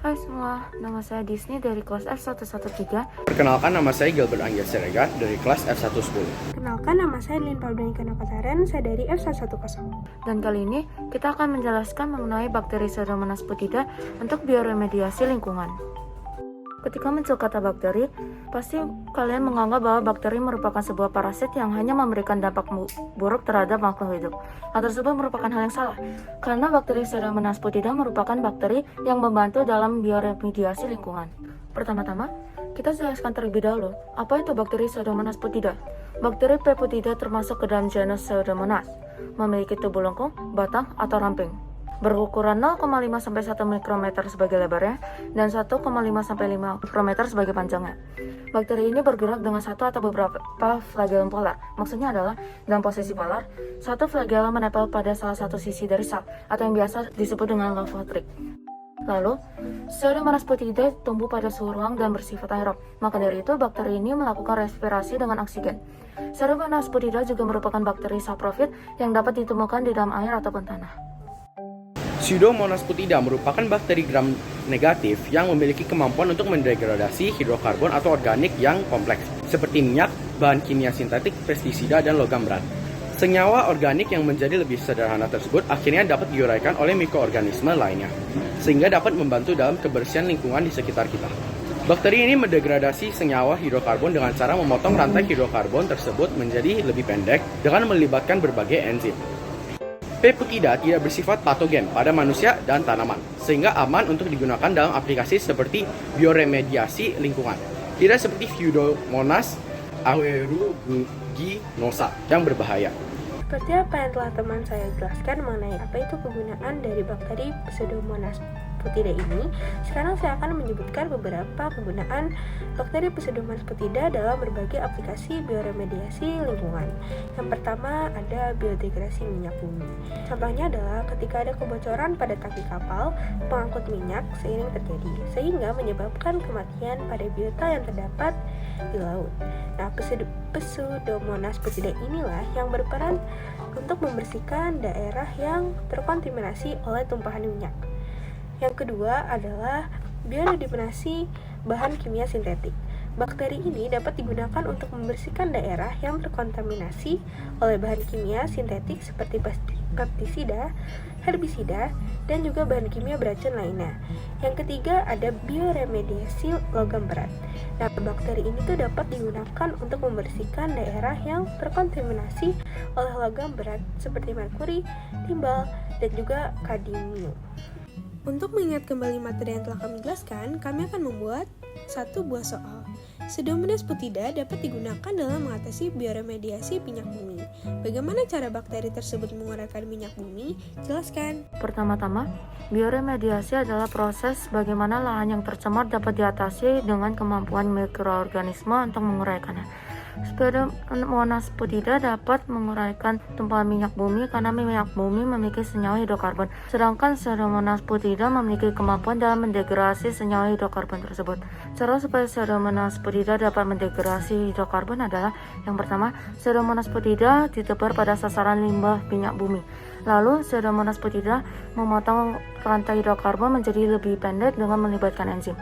Hai semua, nama saya Disney dari kelas F113. Perkenalkan, nama saya Gilbert Anggia Siregar dari kelas F110. Kenalkan, nama saya Lin Pauldanika Napataren, saya dari F110. Dan kali ini kita akan menjelaskan mengenai bakteri Pseudomonas putida untuk bioremediasi lingkungan. Ketika muncul kata bakteri, pasti kalian menganggap bahwa bakteri merupakan sebuah parasit yang hanya memberikan dampak buruk terhadap makhluk hidup. Hal tersebut merupakan hal yang salah, karena bakteri Pseudomonas putida merupakan bakteri yang membantu dalam bioremediasi lingkungan. Pertama-tama, kita jelaskan terlebih dahulu, apa itu bakteri Pseudomonas putida? Bakteri P. putida termasuk ke dalam genus Pseudomonas, memiliki tubuh lengkung, batang, atau ramping. Berukuran 0,5 sampai 1 mikrometer sebagai lebarnya dan 1,5 sampai 5 mikrometer sebagai panjangnya. Bakteri ini bergerak dengan satu atau beberapa flagellum polar. Maksudnya adalah dalam posisi polar, satu flagellum menempel pada salah satu sisi dari sel atau yang biasa disebut dengan leukotrick. Lalu, Pseudomonas putida tumbuh pada suhu ruang dan bersifat aerob. Maka dari itu, bakteri ini melakukan respirasi dengan oksigen. Pseudomonas putida juga merupakan bakteri saprofit yang dapat ditemukan di dalam air ataupun tanah. Pseudomonas putida merupakan bakteri gram negatif yang memiliki kemampuan untuk mendegradasi hidrokarbon atau organik yang kompleks, seperti minyak, bahan kimia sintetik, pestisida, dan logam berat. Senyawa organik yang menjadi lebih sederhana tersebut akhirnya dapat diuraikan oleh mikroorganisme lainnya, sehingga dapat membantu dalam kebersihan lingkungan di sekitar kita. Bakteri ini mendegradasi senyawa hidrokarbon dengan cara memotong rantai hidrokarbon tersebut menjadi lebih pendek dengan melibatkan berbagai enzim. P. putida tidak bersifat patogen pada manusia dan tanaman, sehingga aman untuk digunakan dalam aplikasi seperti bioremediasi lingkungan. Tidak seperti Pseudomonas aeruginosa yang berbahaya. Seperti apa yang telah teman saya jelaskan mengenai apa itu kegunaan dari bakteri Pseudomonas putida ini, sekarang saya akan menyebutkan beberapa kegunaan bakteri Pseudomonas putida dalam berbagai aplikasi bioremediasi lingkungan. Yang pertama ada biodegradasi minyak bumi. Contohnya adalah ketika ada kebocoran pada tangki kapal pengangkut minyak seiring terjadi, sehingga menyebabkan kematian pada biota yang terdapat di laut. Nah, Pseudomonas putida inilah yang berperan untuk membersihkan daerah yang terkontaminasi oleh tumpahan minyak. Yang kedua adalah biodegradasi bahan kimia sintetik. Bakteri ini dapat digunakan untuk membersihkan daerah yang terkontaminasi oleh bahan kimia sintetik seperti pestisida, herbisida, dan juga bahan kimia beracun lainnya. Yang ketiga ada bioremediasi logam berat. Nah, bakteri ini tuh dapat digunakan untuk membersihkan daerah yang terkontaminasi oleh logam berat seperti merkuri, timbal, dan juga kadmium. Untuk mengingat kembali materi yang telah kami jelaskan, kami akan membuat satu buah soal. Pseudomonas putida dapat digunakan dalam mengatasi bioremediasi minyak bumi. Bagaimana cara bakteri tersebut menguraikan minyak bumi? Jelaskan. Pertama-tama, bioremediasi adalah proses bagaimana lahan yang tercemar dapat diatasi dengan kemampuan mikroorganisme untuk menguraikannya. Pseudomonas putida dapat menguraikan tumpahan minyak bumi karena minyak bumi memiliki senyawa hidrokarbon, sedangkan Pseudomonas putida memiliki kemampuan dalam mendegradasi senyawa hidrokarbon tersebut. Cara supaya Pseudomonas putida dapat mendegradasi hidrokarbon adalah yang pertama, Pseudomonas putida ditebar pada sasaran limbah minyak bumi. Lalu, Pseudomonas putida memotong rantai hidrokarbon menjadi lebih pendek dengan melibatkan enzim.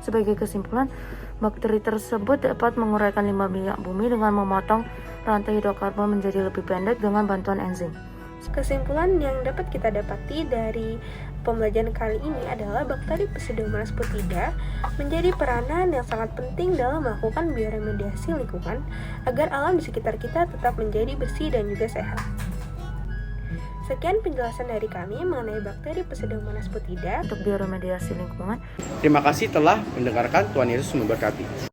Sebagai kesimpulan, bakteri tersebut dapat menguraikan limbah minyak bumi dengan memotong rantai hidrokarbon menjadi lebih pendek dengan bantuan enzim. Kesimpulan yang dapat kita dapati dari pembelajaran kali ini adalah bakteri Pseudomonas putida menjadi peranan yang sangat penting dalam melakukan bioremediasi lingkungan agar alam di sekitar kita tetap menjadi bersih dan juga sehat. Sekian penjelasan dari kami mengenai bakteri Pseudomonas putida untuk bioremediasi lingkungan. Terima kasih telah mendengarkan. Tuhan Yesus memberkati.